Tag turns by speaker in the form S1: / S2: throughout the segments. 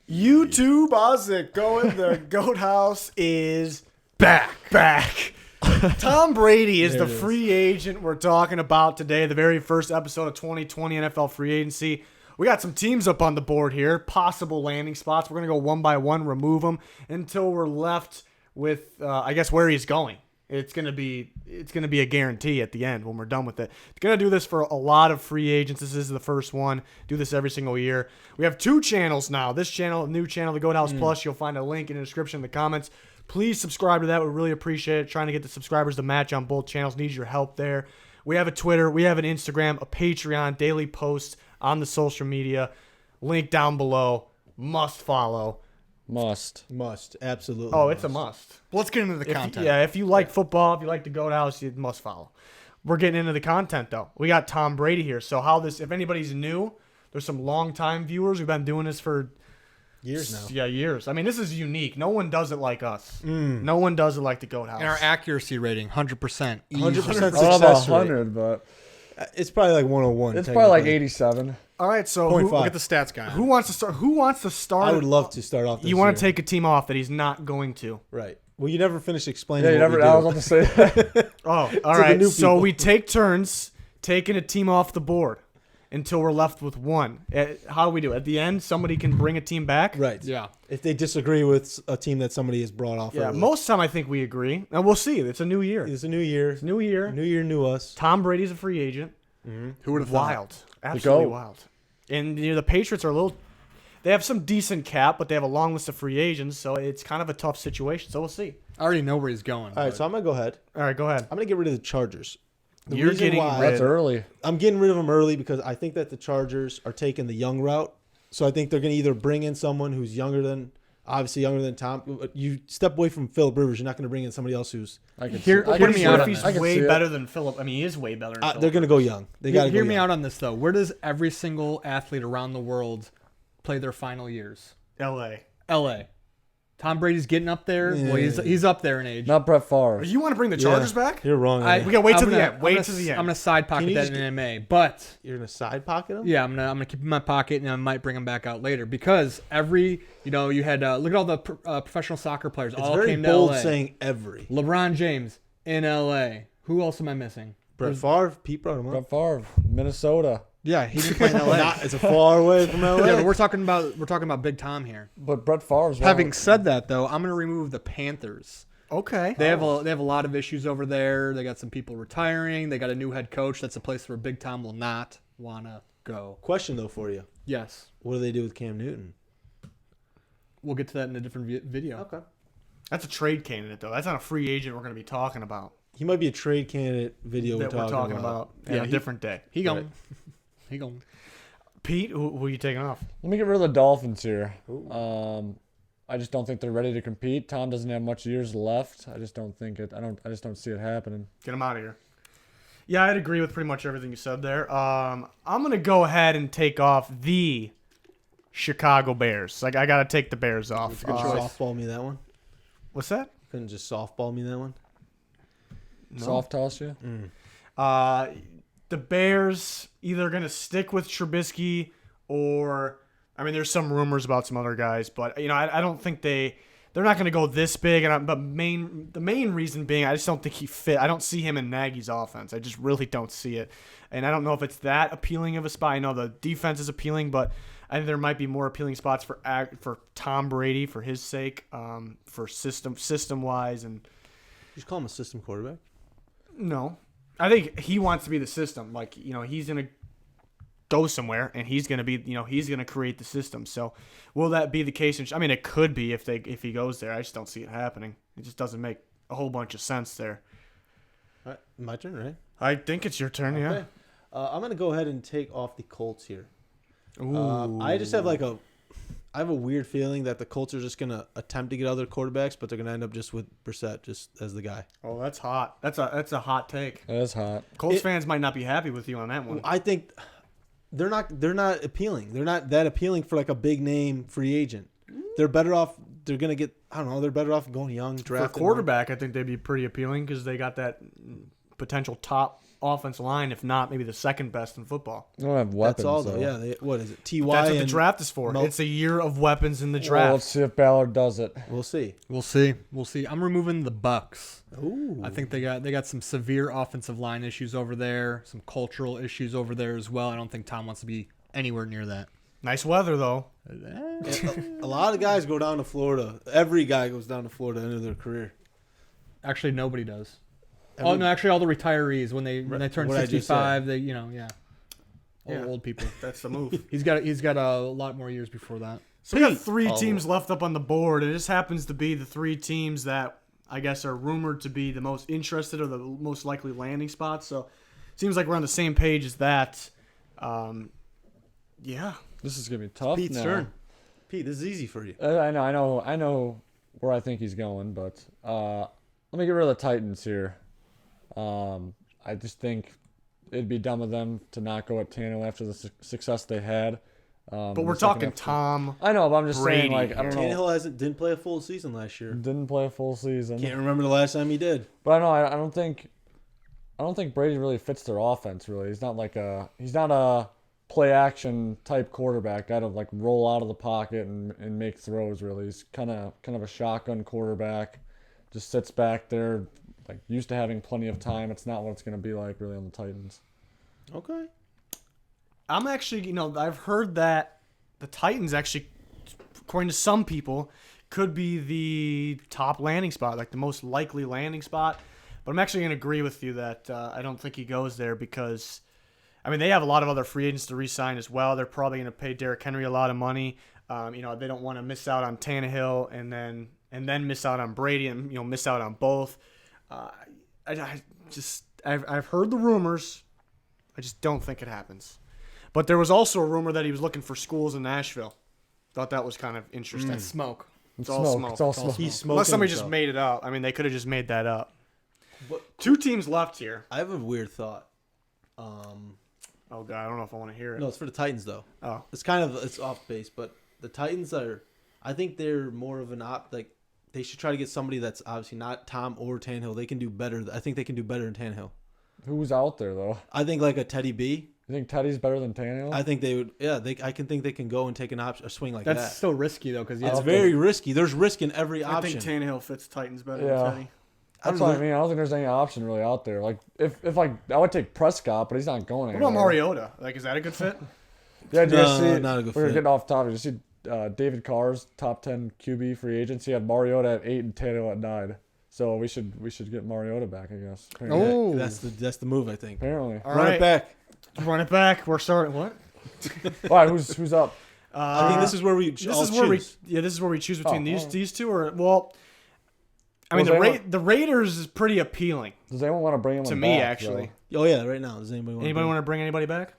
S1: YouTube, how's it going? The Goat House is back. Tom Brady is the free agent we're talking about today, the very first episode of 2020 NFL free agency. We got some teams up on the board here, possible landing spots. We're going to go one by one, remove them until we're left with, I guess, where he's going. It's gonna be a guarantee at the end when we're done with it. It's gonna do this for a lot of free agents. This is the first one. Do this every single year. We have 2 channels now. This channel, a new channel, the Goat House Plus. You'll find a link in the description in the comments. Please subscribe to that. We really appreciate it. Trying to get the subscribers to match on both channels. Need your help there. We have a Twitter. We have an Instagram, a Patreon, daily posts on the social media. Link down below. Must follow.
S2: Must, absolutely.
S1: Oh, it's a must.
S3: Let's get into the content.
S1: If you like football, if you like the Goat House, you must follow. We're getting into the content, though. We got Tom Brady here. So if anybody's new, there's some long-time viewers. We've been doing this for
S2: years now.
S1: Yeah, years. I mean, this is unique. No one does it like us. No one does it like the Goat House.
S3: And our accuracy rating, 100%.
S2: 100%
S3: Easy.
S2: success
S4: I don't know about
S2: rate.
S4: 100, but
S2: It's probably like 101.
S4: it's probably like 87.
S1: All right, so
S2: Point
S1: who,
S2: five.
S3: Look at the stats guy.
S1: who wants to start? Who wants to start?
S2: I would love to start off this
S1: You want
S2: year.
S1: to take a team off that he's not going to.
S2: Right. Well, you never finish explaining
S4: Yeah, you
S2: what
S4: never.
S2: we
S4: I
S2: do.
S4: was about to say that.
S1: Oh, all
S2: the
S1: right.
S2: new
S1: So
S2: people.
S1: we take turns taking a team off the board until we're left with one. How do we do it? At the end, somebody can bring a team back?
S2: Right.
S3: Yeah.
S2: If they disagree with a team that somebody has brought off.
S1: Yeah,
S2: early.
S1: most of the time I think we agree. And we'll see. It's a new year.
S2: It's a new year.
S1: New year.
S2: New year, new us.
S1: Tom Brady's a free agent.
S3: Who would have thought?
S1: Wild. Absolutely
S4: GOAT.
S1: wild. And the Patriots are they have some decent cap, but they have a long list of free agents, so it's kind of a tough situation. So we'll see.
S3: I already know where he's going.
S2: All right, so I'm going to go ahead.
S1: All right, go ahead.
S2: I'm going to get rid of the Chargers. The
S1: You're
S2: reason
S1: getting
S2: why-
S1: rid-
S4: That's early.
S2: I'm getting rid of them early because I think that the Chargers are taking the young route. So I think they're going to either bring in someone who's younger than Tom. You step away from Phillip Rivers, you're not going to bring in somebody else who's.
S4: I can
S3: Hear-
S4: see, I
S3: hear
S4: can
S3: me
S4: see
S3: out
S4: it.
S3: on
S1: He's
S3: that.
S4: I can
S1: way
S4: see it.
S1: better than Philip. I mean, he is way better than Philip.
S2: They're going to go young. They got to
S3: Hear
S2: go
S3: me
S2: young.
S3: out on this, though. Where does every single athlete around the world play their final years?
S1: L.A.
S3: L.A. Tom Brady's getting up there. Well, he's up there in age.
S4: Not Brett Favre.
S1: You want to bring the Chargers back?
S2: You're wrong.
S3: I-
S1: We got to wait
S3: I'm
S1: till the
S3: gonna-
S1: end. Wait
S3: I'm
S1: till
S3: gonna-
S1: the end.
S3: I'm going to side
S2: Can
S3: pocket
S2: you
S3: that
S2: just
S3: in MMA. But,
S2: You're going to side pocket them?
S3: yeah, I'm gonna keep it in my pocket, and I might bring him back out later. Because you had, look at all the professional soccer players.
S2: It's
S3: all
S2: very
S3: came to
S2: bold
S3: L.A.
S2: saying every.
S3: LeBron James in L.A. Who else am I missing?
S2: Brett Favre, Pete brought him up.
S4: Brett Favre, Minnesota.
S3: Yeah, he didn't play in L.A.
S2: It's a far away from LA.
S3: Yeah, but we're talking about Big Tom here.
S4: But Brett Favre's
S3: Having said that, though, I'm going to remove the Panthers.
S1: Okay.
S3: They have a lot of issues over there. They got some people retiring. They got a new head coach. That's a place where Big Tom will not want to go.
S2: Question, though, for you.
S3: Yes,
S2: What do they do with Cam Newton?
S3: we'll get to that in a different video.
S2: Okay.
S1: That's a trade candidate, though. That's not a free agent we're going to be talking about.
S2: He might be a trade candidate video
S1: That we're talking about
S3: Yeah,
S1: a different day.
S3: He gone. He gone.
S1: Pete, who are you taking off?
S4: Let me get rid of the Dolphins here. I just don't think they're ready to compete. Tom doesn't have much years left. I just don't think it. I just don't see it happening.
S1: Get him out of here. Yeah, I'd agree with pretty much everything you said there. I'm going to go ahead and take off the Chicago Bears. I got to take the Bears off.
S2: Softball me that one.
S1: What's that?
S2: Couldn't just softball me that one.
S1: No.
S4: Soft toss you.
S1: The Bears either going to stick with Trubisky or, I mean, there's some rumors about some other guys, but I don't think they're not going to go this big. But the main reason being, I just don't think he fit. I don't see him in Nagy's offense. I just really don't see it, and I don't know if it's that appealing of a spot. I know the defense is appealing, but I think there might be more appealing spots for Tom Brady for his sake, for system wise, and
S2: Just call him a system quarterback.
S1: no. I think he wants to be the system. Like, he's going to go somewhere and he's going to be, he's going to create the system. So will that be the case? I mean, it could be if he goes there. I just don't see it happening. It just doesn't make a whole bunch of sense there.
S2: All right, my turn, right?
S1: I think it's your turn, yeah.
S2: Okay. I'm going to go ahead and take off the Colts here.
S1: Ooh.
S2: I just have I have a weird feeling that the Colts are just going to attempt to get other quarterbacks, but they're going to end up just with Brissett just as the guy.
S1: Oh, that's hot. That's a hot take.
S4: That is hot.
S1: Colts fans might not be happy with you on that one.
S2: I think they're not appealing. They're not that appealing for like a big name free agent. They're better off. They're going to get, I don't know, they're better off going young,
S1: For a
S2: drafting.
S1: quarterback, I think they'd be pretty appealing because they got that potential top offensive line, if not maybe the second best in football.
S4: They don't have weapons.
S2: That's all, though.
S4: though.
S2: Yeah. What is it? Ty.
S1: That's what the
S2: and
S1: draft is for.
S2: Mo-
S1: It's a year of weapons in the
S4: Well,
S1: draft.
S4: let's see if Ballard does it.
S2: We'll see.
S3: We'll see. We'll see. I'm removing the Bucks.
S2: Ooh.
S3: I think they got some severe offensive line issues over there, some cultural issues over there as well. I don't think Tom wants to be anywhere near that.
S1: Nice weather, though.
S2: A lot of guys go down to Florida. Every guy goes down to Florida at the end of their career.
S3: Actually, nobody does. Oh no, actually, all the retirees when they turn
S2: What I just
S3: 65, they yeah. Old people.
S1: That's the move.
S3: He's got a lot more years before that.
S1: So we got 3 teams left up on the board. It just happens to be the 3 teams that I guess are rumored to be the most interested or the most likely landing spots. So it seems like we're on the same page as that. Yeah.
S4: This is gonna be tough.
S2: Pete's
S4: now.
S2: turn. Pete, this is easy for you.
S4: I know where I think he's going, but let me get rid of the Titans here. I just think it'd be dumb of them to not go at Tano after the success they had.
S1: But we're talking Tom.
S4: I know, but I'm just
S1: Brady.
S4: saying, like, I don't know.
S2: Tannehill didn't play a full season last year.
S4: Didn't play a full season.
S2: Can't remember the last time he did.
S4: But I know I don't think Brady really fits their offense. Really, he's not a play action type quarterback. Guy to like roll out of the pocket and make throws. Really, he's kind of a shotgun quarterback. Just sits back there, like used to having plenty of time. It's not what it's going to be like really on the Titans.
S2: Okay.
S1: I'm actually, I've heard that the Titans actually, according to some people, could be the top landing spot, like the most likely landing spot. But I'm actually going to agree with you that I don't think he goes there because, they have a lot of other free agents to re-sign as well. They're probably going to pay Derrick Henry a lot of money. They don't want to miss out on Tannehill and then miss out on Brady and miss out on both. I've heard the rumors. I just don't think it happens. But there was also a rumor that he was looking for schools in Nashville. Thought that was kind of interesting.
S3: That's smoke.
S1: It's all smoke.
S4: It's all smoke.
S2: He's smoking.
S1: Unless somebody
S2: himself.
S1: just made it up. They could have just made that up.
S2: But
S1: 2 teams left here.
S2: I have a weird thought.
S1: Oh God, I don't know if I want to hear it.
S2: No, it's for the Titans though.
S1: Oh,
S2: It's off base, but the Titans I think they're more of they should try to get somebody that's obviously not Tom or Tannehill. They can do better. I think they can do better than Tannehill.
S4: Who's out there though?
S2: I think like a Teddy B.
S4: You think Teddy's better than Tannehill?
S2: I think they would. Yeah, I can think they can go and take a swing like
S3: That's
S2: that.
S3: still risky though, because
S2: It's very risky. There's risk in every
S1: I
S2: option.
S1: think Tannehill fits Titans better
S4: Yeah.
S1: than Teddy.
S4: That's what I mean. I don't think there's any option really out there. Like if like I would take Prescott, but he's not going
S1: What
S4: anywhere.
S1: about Mariota? Is that a good fit?
S4: Yeah, do you guys
S2: No,
S4: see?
S2: not a good
S4: We're
S2: fit.
S4: getting off topic. Did you see David Carr's top 10 QB free agency? He had Mariota at 8 and Tannehill at 9. So we should get Mariota back, I guess. Apparently.
S3: Oh.
S2: That's the move. I think.
S4: Apparently.
S1: All
S2: Run
S1: right.
S2: it back.
S1: Run it back. We're starting. What?
S4: All right, who's up?
S2: I think this is where we
S1: This
S2: all
S1: is where
S2: choose.
S1: this is where we choose between
S4: Oh,
S1: these
S4: alright.
S1: these two, or the Raiders is pretty appealing
S4: Does anyone want to bring him
S1: to
S4: back,
S1: me actually.
S2: Oh yeah, right now. Does anybody want?
S1: Anybody want to bring anybody back?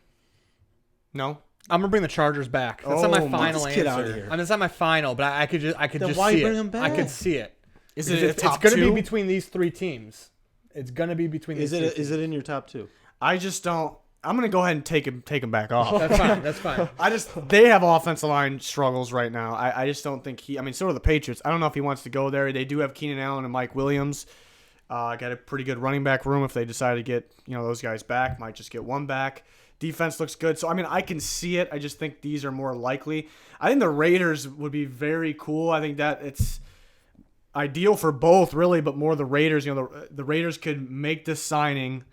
S1: No.
S3: I'm gonna bring the Chargers back. That's not my
S1: Oh, my-
S3: final
S2: Get this kid
S3: answer.
S2: outta here.
S3: It's not my final, but I could
S2: Then
S3: just
S2: why
S3: see
S2: bring
S3: it.
S2: him
S3: I could
S2: back?
S3: see it.
S1: Is
S3: Because
S1: it a
S3: it's
S1: top
S3: gonna
S1: two?
S3: be between these 3 teams. It's gonna be between these
S2: Is
S3: three
S2: it
S3: teams.
S2: it in your top 2?
S1: I just don't. I'm gonna go ahead and take him back off.
S3: That's fine.
S1: They have offensive line struggles right now. I just don't think so do the Patriots. I don't know if he wants to go there. They do have Keenan Allen and Mike Williams. Got a pretty good running back room if they decide to get those guys back. Might just get one back. Defense looks good. So I can see it. I just think these are more likely. I think the Raiders would be very cool. I think that it's ideal for both really, but more the Raiders. The Raiders could make this signing.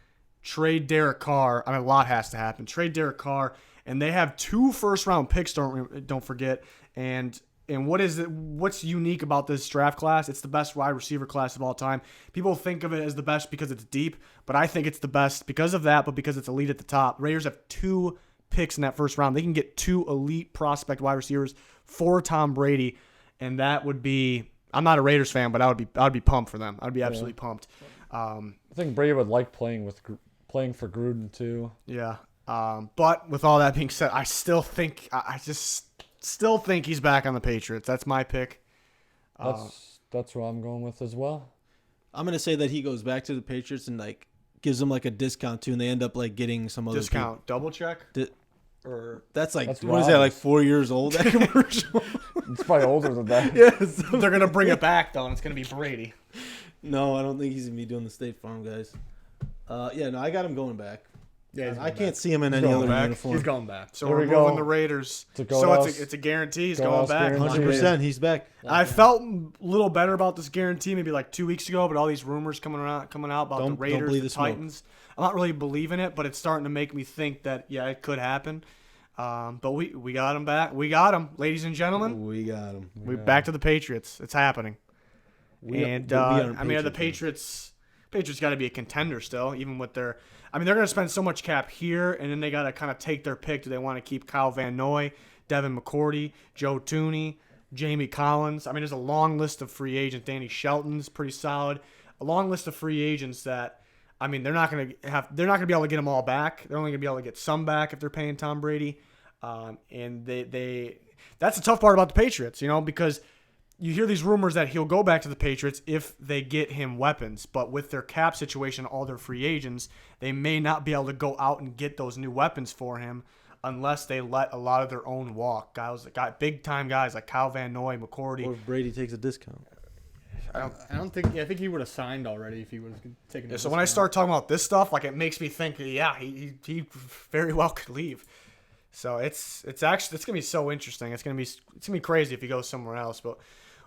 S1: Trade Derek Carr. A lot has to happen. Trade Derek Carr, and they have 2 first-round picks. Don't forget. And what's unique about this draft class? It's the best wide receiver class of all time. People think of it as the best because it's deep, but I think it's the best because of that, but because it's elite at the top. Raiders have 2 picks in that first round. They can get 2 elite prospect wide receivers for Tom Brady, and that would be. I'm not a Raiders fan, but I would be pumped for them. I'd be absolutely pumped.
S4: I think Brady would like playing for Gruden too.
S1: Yeah. But with all that being said, I still think I just still think he's back on the Patriots. That's my pick.
S4: That's what I'm going with as well.
S2: I'm gonna say that he goes back to the Patriots and gives them a discount too, and they end up getting some other
S1: Discount. Double check?
S2: Or that's
S4: That's
S2: what is that
S4: Rollins.
S2: 4 years old? That commercial.
S4: It's probably older than that.
S2: Yes.
S1: They're going to bring it back, though, and it's going to be Brady.
S2: No, I don't think he's gonna be doing the State Farm guys. Yeah, no, I got him going back.
S3: Yeah, he's
S2: I
S3: going
S2: can't
S3: back.
S2: see him in
S1: He's
S2: any
S1: going
S2: other
S1: back.
S2: uniform.
S3: He's going back.
S1: So
S4: There
S1: we're
S4: we go.
S1: moving the Raiders.
S4: To
S1: So
S4: Goldhouse.
S1: it's a guarantee. He's
S4: Goldhouse
S1: going back.
S4: guarantee.
S2: 100%. He's back.
S1: I felt a little better about this guarantee maybe like 2 weeks ago, but all these rumors coming out about
S2: Don't
S1: the Raiders,
S2: believe
S1: the
S2: the smoke.
S1: Titans. I'm not really believing it, but it's starting to make me think that it could happen. But we got him back. We got him, ladies and gentlemen.
S2: We got him.
S1: We're back to the Patriots. It's happening. And the Patriots got to be a contender still, even with their. I mean, they're going to spend so much cap here, and then they got to kind of take their pick. Do they want to keep Kyle Van Noy, Devin McCourty, Joe Tooney, Jamie Collins? I mean, there's a long list of free agents. Danny Shelton's pretty solid. A long list of free agents that, I mean, they're not going to be able to get them all back. They're only going to be able to get some back if they're paying Tom Brady. And that's the tough part about the Patriots, because you hear these rumors that he'll go back to the Patriots if they get him weapons. But with their cap situation, all their free agents, they may not be able to go out and get those new weapons for him unless they let a lot of their own walk. Guys that got big-time guys like Kyle Van Noy, McCourty.
S2: Or if Brady takes a discount.
S3: I think he would have signed already if he was taking.
S1: So when I start talking about this stuff, like, it makes me think, he very well could leave. So it's gonna be so interesting. It's gonna be crazy if he goes somewhere else, but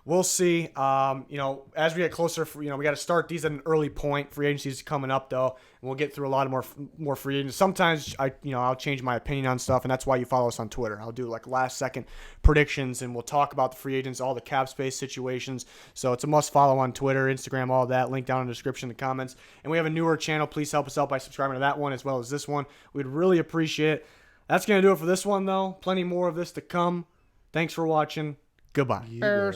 S1: we'll see. As we get closer, we got to start these at an early point. Free agency is coming up though, and we'll get through a lot of more free agents. Sometimes I'll change my opinion on stuff, and that's why you follow us on Twitter. I'll do like last second predictions, and we'll talk about the free agents, all the cap space situations. So it's a must follow on Twitter, Instagram, all that. Link down in the description, the comments. And we have a newer channel. Please help us out by subscribing to that one as well as this one. We'd really appreciate it. That's gonna do it for this one though. Plenty more of this to come. Thanks for watching. Goodbye.
S2: Yeah.